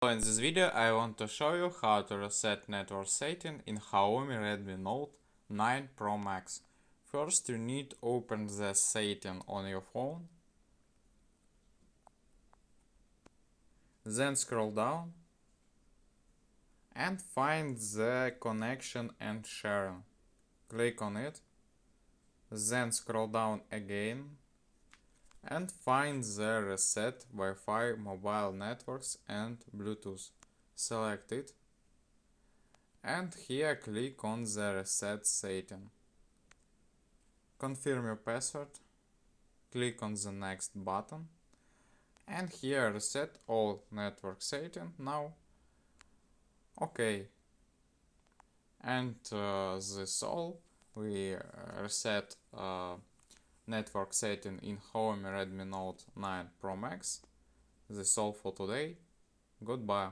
In this video I want to show you how to reset network setting in Xiaomi Redmi Note 9 Pro Max. First you need to open the setting on your phone, then scroll down and find the connection and sharing. Click on it, then scroll down again and find the reset Wi-Fi, mobile networks and Bluetooth. Select it and here click on the reset setting. Confirm your password, click on the next button and here reset all network setting now. OK. And this all. We reset network setting in Xiaomi Redmi Note 9 Pro Max. This all for today. Goodbye.